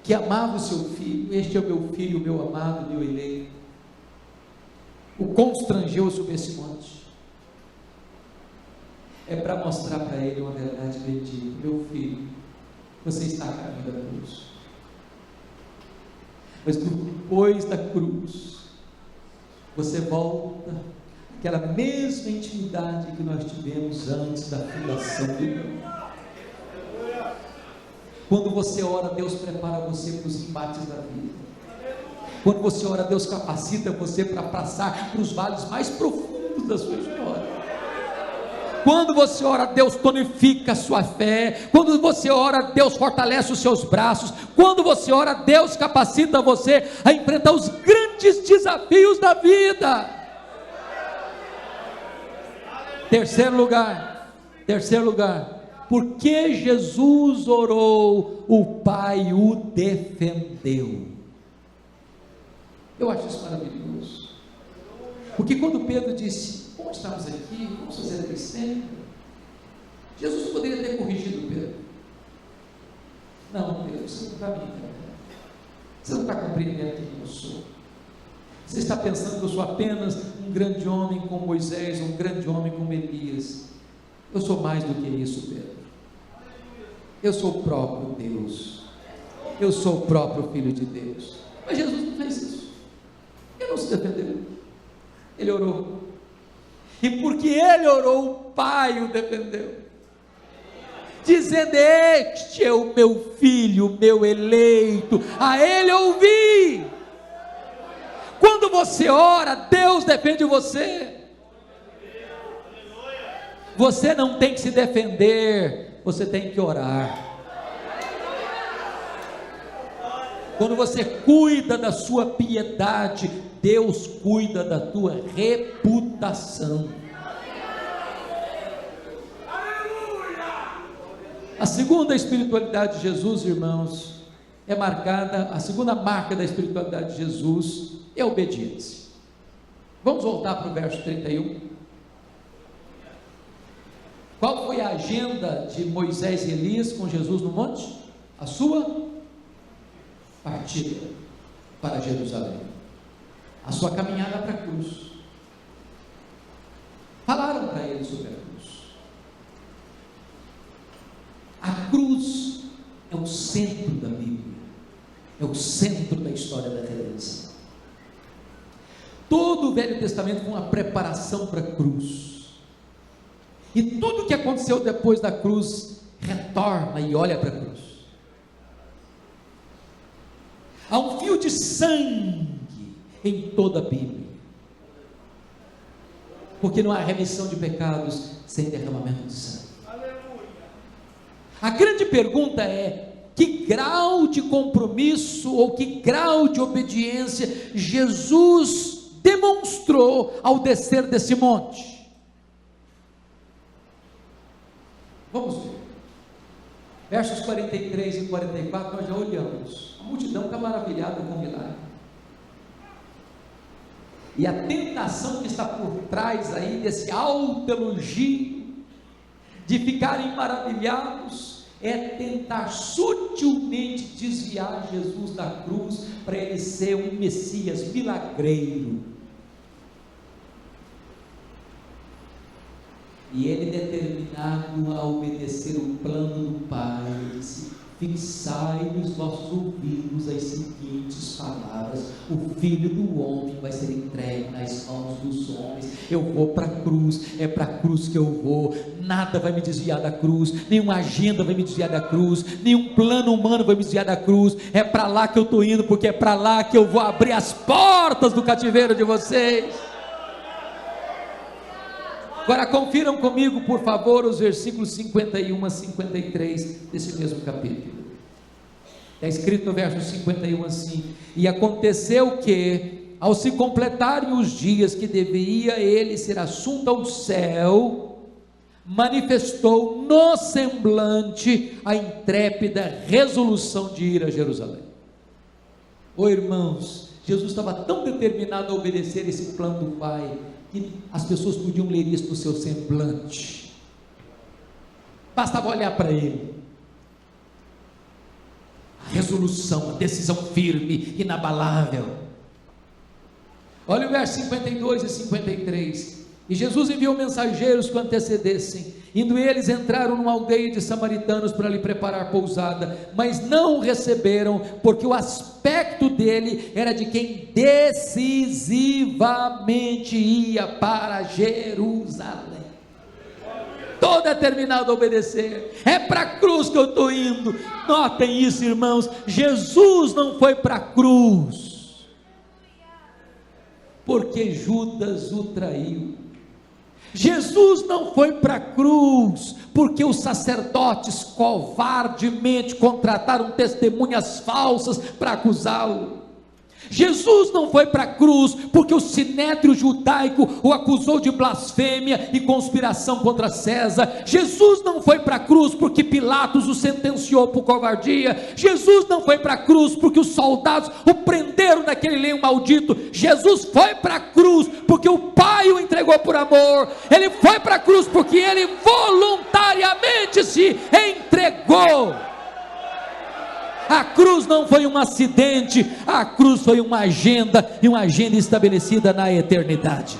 que amava o seu filho, este é o meu filho, o meu amado, meu eleito, o constrangeu sobre esse monte? É para mostrar para ele uma verdade bendita: meu filho, você está a caminho da cruz, mas depois da cruz, você volta àquela mesma intimidade que nós tivemos antes da fundação do mundo. Quando você ora, Deus prepara você para os embates da vida. Quando você ora, Deus capacita você para passar para os vales mais profundos da sua história. Quando você ora, Deus tonifica a sua fé. Quando você ora, Deus fortalece os seus braços. Quando você ora, Deus capacita você a enfrentar os grandes desafios da vida. Terceiro lugar, porque Jesus orou, o Pai o defendeu. Eu acho isso maravilhoso, porque quando Pedro disse: como estamos aqui, vamos fazer aqui sempre, Jesus poderia ter corrigido Pedro. Não, Pedro, você não está me entendendo, você não está compreendendo quem eu sou. Você está pensando que eu sou apenas um grande homem como Moisés, um grande homem como Elias. Eu sou mais do que isso, Pedro. Eu sou o próprio Deus. Eu sou o próprio Filho de Deus. Mas Jesus não fez isso. Ele não se defendeu. Ele orou. E porque ele orou, o Pai o defendeu, dizendo: este é o meu filho, o meu eleito, a ele ouvi. Quando você ora, Deus defende você. Você não tem que se defender, você tem que orar. Quando você cuida da sua piedade, Deus cuida da tua reputação. A segunda espiritualidade de Jesus, irmãos, é marcada, a segunda marca da espiritualidade de Jesus é a obediência. Vamos voltar para o verso 31. Qual foi a agenda de Moisés e Elias com Jesus no monte? A sua partida para Jerusalém, a sua caminhada para a cruz. Falaram para ele sobre a cruz. A cruz é o centro da Bíblia, é o centro da história da redenção. Todo o Velho Testamento foi uma preparação para a cruz, e tudo que aconteceu depois da cruz retorna e olha para a cruz. Há um fio de sangue em toda a Bíblia, porque não há remissão de pecados sem derramamento de sangue. A grande pergunta é: que grau de compromisso ou que grau de obediência Jesus demonstrou ao descer desse monte? Vamos ver. Versos 43 e 44 nós já olhamos. A multidão está maravilhada com o milagre. E a tentação que está por trás aí desse alto elogio, de ficarem maravilhados, é tentar sutilmente desviar Jesus da cruz para ele ser um Messias milagreiro. E ele, determinado a obedecer o plano do Pai, ele disse: fixai nos vossos ouvidos as seguintes palavras: o Filho do Homem vai ser entregue nas mãos dos homens. Eu vou para a cruz, é para a cruz que eu vou. Nada vai me desviar da cruz, nenhuma agenda vai me desviar da cruz, nenhum plano humano vai me desviar da cruz. É para lá que eu estou indo, porque é para lá que eu vou abrir as portas do cativeiro de vocês. Agora confiram comigo, por favor, os versículos 51 a 53 desse mesmo capítulo. Está escrito no verso 51 assim: e aconteceu que, ao se completarem os dias que deveria ele ser assunto ao céu, manifestou no semblante a intrépida resolução de ir a Jerusalém. Irmãos, Jesus estava tão determinado a obedecer esse plano do Pai, que as pessoas podiam ler isso no seu semblante, bastava olhar para ele. A resolução, a decisão firme, inabalável. Olha o verso 52 e 53. E Jesus enviou mensageiros que o antecedessem. Indo eles, entraram numa aldeia de samaritanos para lhe preparar pousada, mas não o receberam, porque o aspecto dele era de quem decisivamente ia para Jerusalém. Estou determinado a obedecer, é para a cruz que eu estou indo. Notem isso, irmãos, Jesus não foi para a cruz porque Judas o traiu. Jesus não foi para a cruz porque os sacerdotes covardemente contrataram testemunhas falsas para acusá-lo. Jesus não foi para a cruz porque o sinédrio judaico o acusou de blasfêmia e conspiração contra César. Jesus não foi para a cruz porque Pilatos o sentenciou por covardia. Jesus não foi para a cruz porque os soldados o prenderam naquele leão maldito. Jesus foi para a cruz porque o Pai o entregou por amor. Ele foi para a cruz porque ele voluntariamente se entregou. A cruz não foi um acidente, a cruz foi uma agenda, e uma agenda estabelecida na eternidade.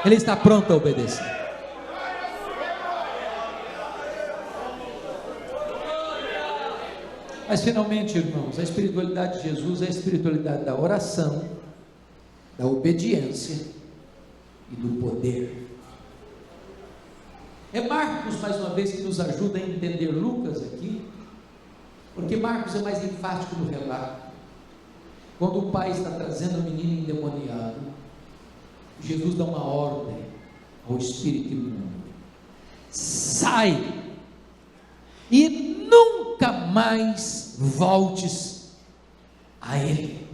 Ele está pronto a obedecer. Mas finalmente, irmãos, a espiritualidade de Jesus é a espiritualidade da oração, da obediência e do poder. É Marcos, mais uma vez, que nos ajuda a entender Lucas aqui, porque Marcos é mais enfático no relato. Quando o pai está trazendo o menino endemoniado, Jesus dá uma ordem ao espírito imundo: sai e nunca mais voltes a ele.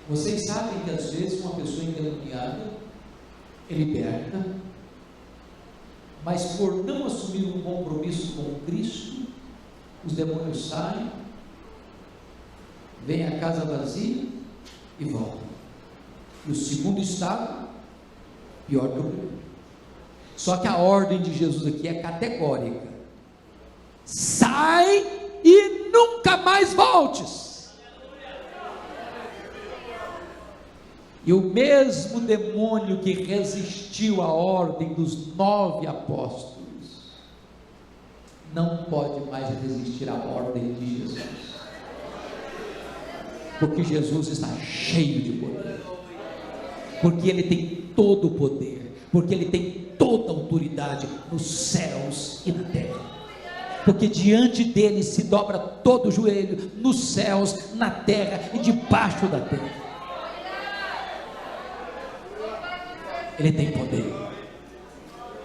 Vocês sabem que às vezes uma pessoa endemoniada é liberta, mas por não assumir um compromisso com Cristo, os demônios saem, vêm à casa vazia e voltam. E o segundo estado, pior que o primeiro. Só que a ordem de Jesus aqui é categórica: sai e nunca mais voltes. E o mesmo demônio que resistiu à ordem dos 9 apóstolos, não pode mais resistir à ordem de Jesus, porque Jesus está cheio de poder, porque Ele tem todo o poder, porque Ele tem toda a autoridade nos céus e na terra, porque diante dEle se dobra todo o joelho, nos céus, na terra e debaixo da terra. Ele tem poder,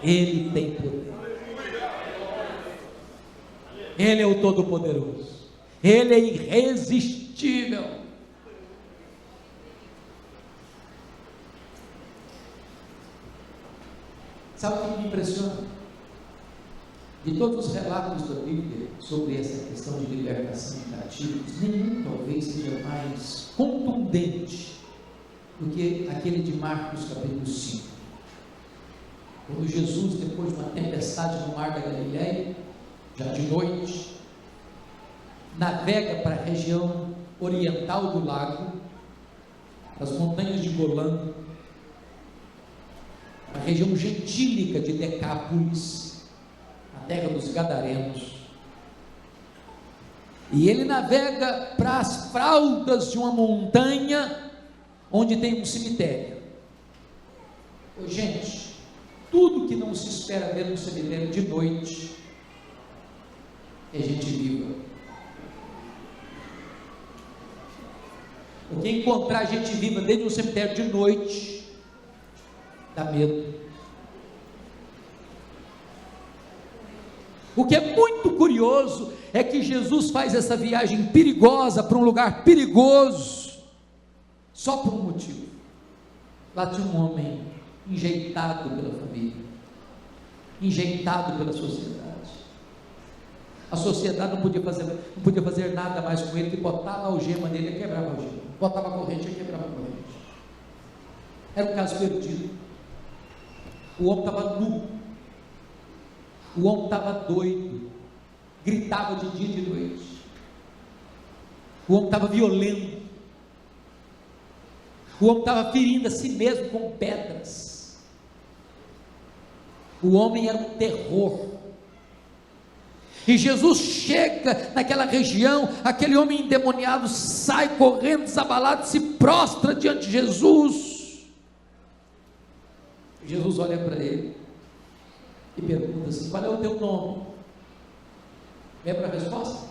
Ele tem poder, Ele é o Todo-Poderoso, Ele é irresistível. Sabe o que me impressiona? De todos os relatos da Bíblia sobre essa questão de libertação de cativos, nenhum talvez seja mais contundente do que aquele de Marcos capítulo 5. Quando Jesus, depois de uma tempestade no mar da Galileia, já de noite, navega para a região oriental do lago, as montanhas de Golã, a região gentílica de Decápolis, a terra dos Gadarenos, e ele navega para as fraldas de uma montanha onde tem um cemitério. Gente, tudo que não se espera ver no cemitério de noite é gente viva. Porque encontrar gente viva dentro de um cemitério de noite dá medo. O que é muito curioso é que Jesus faz essa viagem perigosa para um lugar perigoso só por um motivo. Lá tinha um homem enjeitado pela família, enjeitado pela sociedade. A sociedade não podia fazer nada mais com ele, que botava a algema nele e quebrava a algema, botava a corrente e quebrava a corrente. Era um caso perdido. O homem estava nu, o homem estava doido, gritava de dia e de noite, o homem estava violento, o homem estava ferindo a si mesmo com pedras, o homem era um terror. E Jesus chega naquela região, aquele homem endemoniado sai correndo, desabalado, se prostra diante de Jesus. Jesus olha para ele e pergunta assim: qual é o teu nome? Lembra a resposta?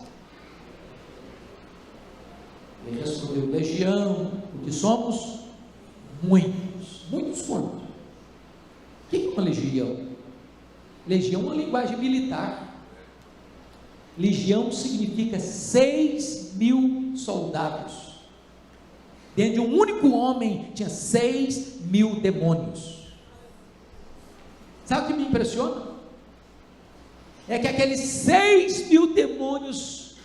Ele respondeu: Legião, porque somos muitos. Muitos quantos? O que é uma legião? Legião é uma linguagem militar. Legião significa 6.000 soldados. Dentro de um único homem tinha 6.000 demônios. Sabe o que me impressiona? É que aqueles 6.000 demônios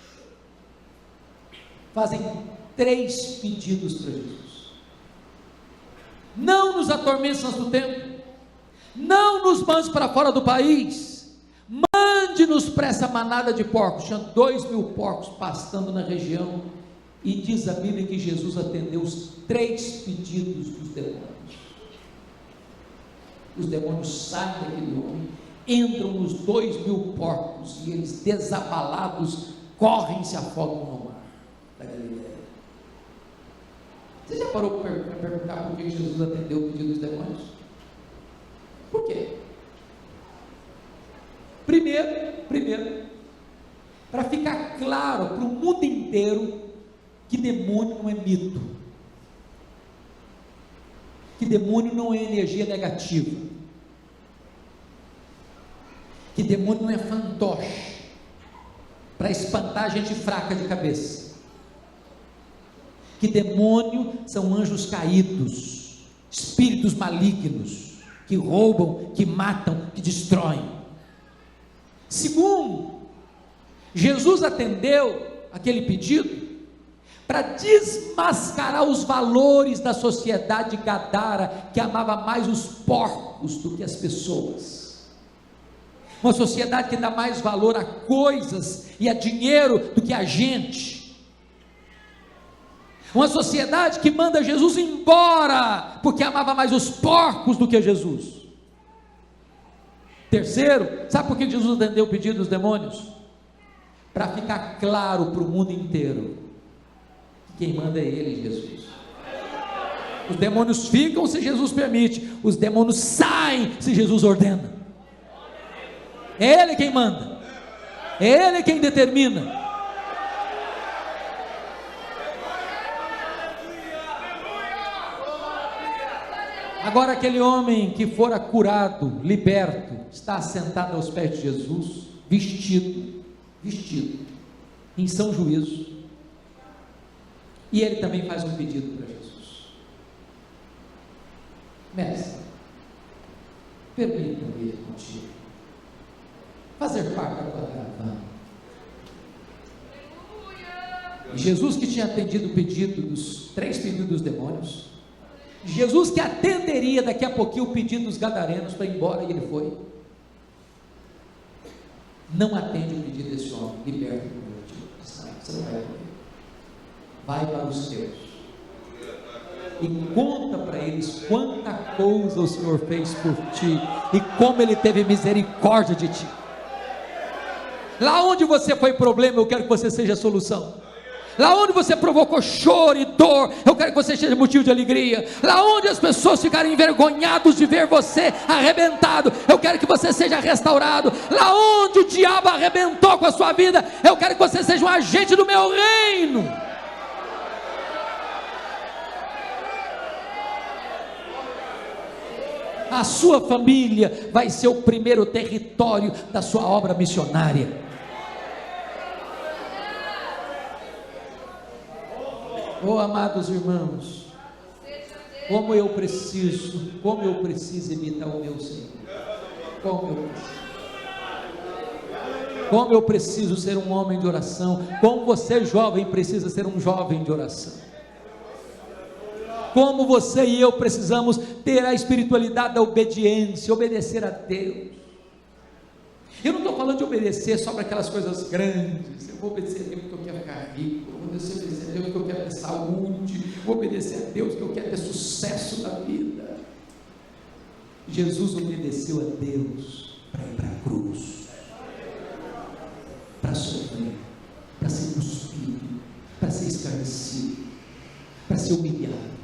fazem 3 pedidos para Jesus: não nos atormentes antes do tempo, não nos mandes para fora do país, mande-nos para essa manada de porcos. Tinha 2.000 porcos pastando na região, e diz a Bíblia que Jesus atendeu os 3 pedidos dos demônios. Os demônios saem daquele homem, entram nos 2.000 porcos, e eles, desabalados, correm e se afogam no mar da Galileia. Você já parou para perguntar por que Jesus atendeu o pedido dos demônios? Por quê? Primeiro, para ficar claro para o mundo inteiro que demônio não é mito, que demônio não é energia negativa, que demônio não é fantoche para espantar gente fraca de cabeça, que demônio são anjos caídos, espíritos malignos, que roubam, que matam, que destroem. Segundo, Jesus atendeu aquele pedido para desmascarar os valores da sociedade Gadara, que amava mais os porcos do que as pessoas. Uma sociedade que dá mais valor a coisas e a dinheiro do que a gente. Uma sociedade que manda Jesus embora, porque amava mais os porcos do que Jesus. Terceiro, sabe por que Jesus atendeu o pedido dos demônios? Para ficar claro para o mundo inteiro que quem manda é Ele, Jesus. Os demônios ficam se Jesus permite, os demônios saem se Jesus ordena. É Ele quem manda, é Ele quem determina. Agora aquele homem que fora curado, liberto, está sentado aos pés de Jesus, vestido, em são juízo, e ele também faz um pedido para Jesus: Mestre, permita-me ir contigo, fazer parte da tua caravana. E Jesus, que tinha atendido o pedido dos 3 pedidos dos demônios, Jesus que atenderia daqui a pouquinho o pedido dos gadarenos para ir embora, e ele foi. Não atende o pedido desse homem, liberta o meu tio. Você não vai morrer. Vai para os teus e conta para eles quanta coisa o Senhor fez por ti e como Ele teve misericórdia de ti. Lá onde você foi problema, eu quero que você seja a solução. Lá onde você provocou choro e dor, eu quero que você seja motivo de alegria. Lá onde as pessoas ficaram envergonhadas de ver você arrebentado, eu quero que você seja restaurado. Lá onde o diabo arrebentou com a sua vida, eu quero que você seja um agente do meu reino. A sua família vai ser o primeiro território da sua obra missionária. Oh, amados irmãos, como eu preciso imitar o meu Senhor. Como eu preciso ser um homem de oração. Como você, jovem, precisa ser um jovem de oração. Como você e eu precisamos ter a espiritualidade da obediência, obedecer a Deus. Eu não estou falando de obedecer só para aquelas coisas grandes. Eu vou obedecer a Deus porque eu quero ficar rico, eu vou obedecer a Deus porque eu quero ter saúde, vou obedecer a Deus porque eu quero ter sucesso na vida. Jesus obedeceu a Deus para ir para a cruz, para sofrer, para ser cuspido, para ser escarnecido, para ser humilhado,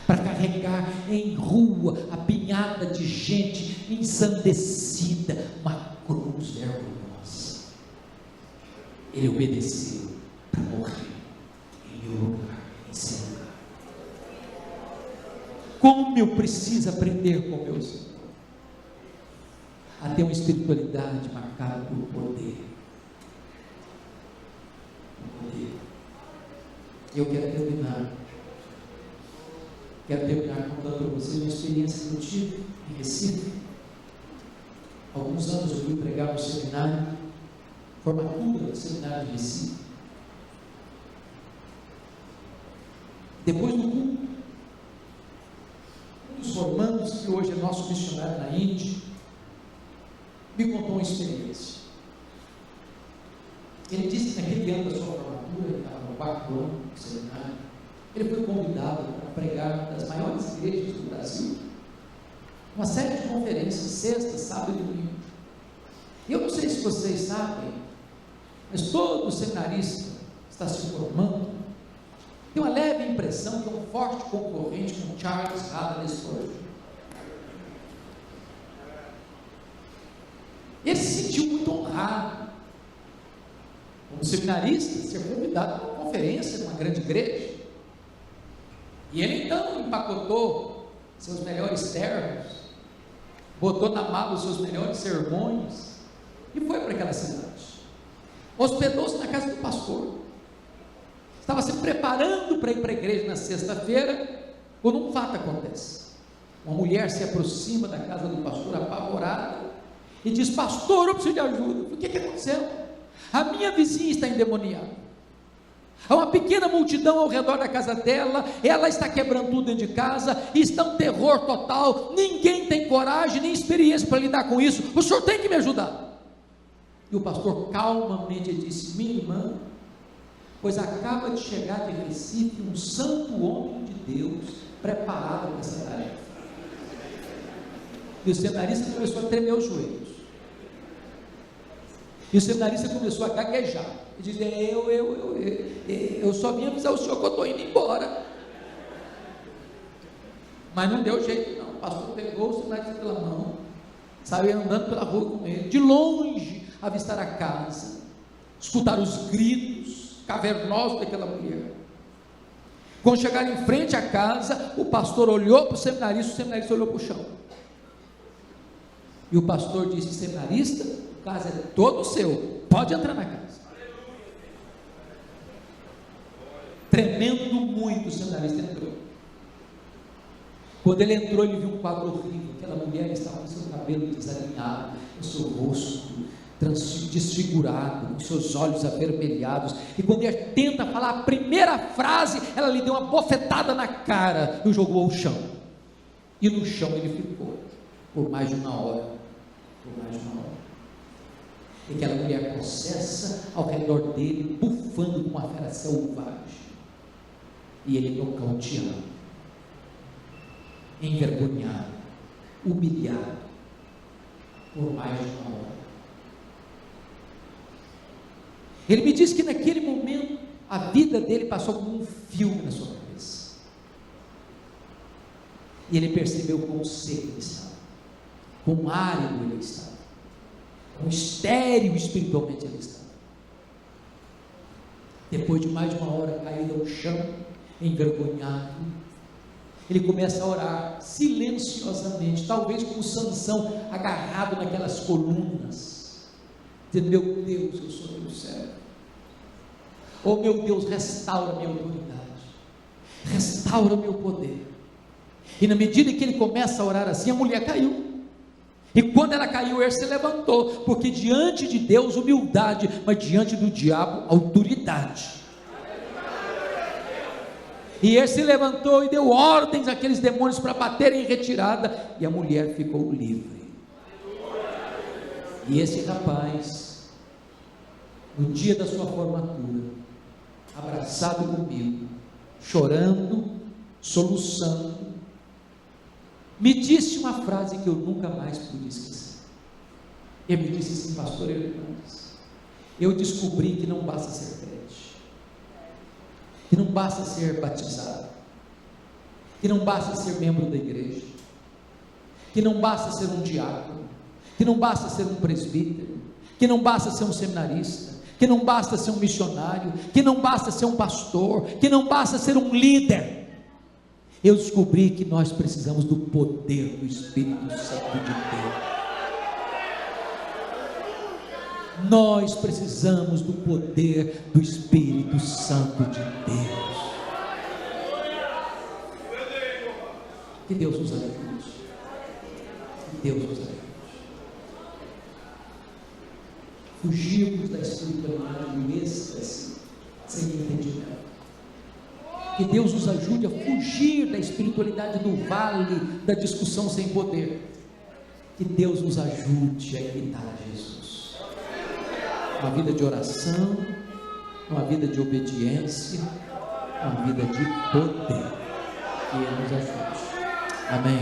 para carregar em rua a pinhada de gente ensandecida, uma cruz vergonhosa. Ele obedeceu para morrer em meu lugar, em seu lugar. Como eu preciso aprender com meu Senhor a ter uma espiritualidade marcada por poder. Eu quero terminar contando para vocês uma experiência que eu tive em Recife. Há alguns anos eu fui pregar no seminário, formatura do seminário de Recife. Depois do culto, um dos formandos, que hoje é nosso missionário na Índia, me contou uma experiência. Ele disse que naquele ano da sua formatura, ele estava no 4º ano do seminário, ele foi convidado para pregar uma das maiores igrejas do Brasil, uma série de conferências, sexta, sábado e domingo. E eu não sei se vocês sabem, mas todo seminarista que está se formando tem uma leve impressão que é um forte concorrente com Charles Haddon Spurgeon. Ele se sentiu muito honrado, como seminarista, ser convidado para uma conferência de uma grande igreja. E ele então empacotou seus melhores ternos, botou na mala os seus melhores sermões e foi para aquela cidade. Hospedou-se na casa do pastor. Estava se preparando para ir para a igreja na sexta-feira, quando um fato acontece. Uma mulher se aproxima da casa do pastor apavorada e diz: pastor, eu preciso de ajuda. O que aconteceu? A minha vizinha está endemoniada. Há uma pequena multidão ao redor da casa dela, ela está quebrando tudo dentro de casa, e está um terror total, ninguém tem coragem nem experiência para lidar com isso, o senhor tem que me ajudar. E o pastor calmamente disse: minha irmã, pois acaba de chegar de Recife um santo homem de Deus, preparado para essa tarefa. E o seminarista começou a tremer os joelhos, e o seminarista começou a gaguejar, e dizer: eu só vim avisar o senhor que eu estou indo embora. Mas não deu jeito não, o pastor pegou o seminarista pela mão, saiu andando pela rua com ele, de longe avistar a casa, escutar os gritos cavernosos daquela mulher. Quando chegaram em frente à casa, o pastor olhou para o seminarista olhou para o chão, e o pastor disse: seminarista, a casa é todo seu, pode entrar na casa. Tremendo muito, o seminarista entrou. Quando ele entrou, ele viu um quadro horrível. Aquela mulher estava com seu cabelo desalinhado, o seu rosto desfigurado, com seus olhos avermelhados, e quando ele tenta falar a primeira frase, ela lhe deu uma bofetada na cara e o jogou ao chão, e no chão ele ficou, por mais de uma hora, e aquela mulher possessa ao redor dele, bufando com uma fera selvagem, e ele nocauteado, envergonhado, humilhado, por mais de uma hora. Ele me disse que naquele momento a vida dele passou como um filme na sua cabeça, e ele percebeu quão seco ele estava, quão árido ele estava, quão estéril espiritualmente ele estava. Depois de mais de uma hora caído ao chão, envergonhado, ele começa a orar silenciosamente, talvez como Sansão, agarrado naquelas colunas, dizendo: meu Deus, eu sou teu servo. Oh meu Deus, restaura minha autoridade, restaura meu poder. E na medida que ele começa a orar assim, a mulher caiu, e quando ela caiu, ele se levantou, porque diante de Deus humildade, mas diante do diabo autoridade. E ele se levantou e deu ordens àqueles demônios para baterem em retirada, e a mulher ficou livre. E esse rapaz, no dia da sua formatura, abraçado comigo, chorando, soluçando, me disse uma frase que eu nunca mais pude esquecer. Ele me disse assim: pastor Hernandes, eu descobri que não basta ser crente, que não basta ser batizado, que não basta ser membro da igreja, que não basta ser um diácono, que não basta ser um presbítero, que não basta ser um seminarista, que não basta ser um missionário, que não basta ser um pastor, que não basta ser um líder. Eu descobri que nós precisamos do poder do Espírito Santo de Deus. Nós precisamos do poder do Espírito Santo de Deus. Que Deus nos ajude. Que Deus nos ajude. Fugirmos da espiritualidade do êxtase sem entendimento. Que Deus nos ajude a fugir da espiritualidade do vale da discussão sem poder. Que Deus nos ajude a imitar Jesus. Uma vida de oração, uma vida de obediência, uma vida de poder. Que Ele nos ajude. Amém.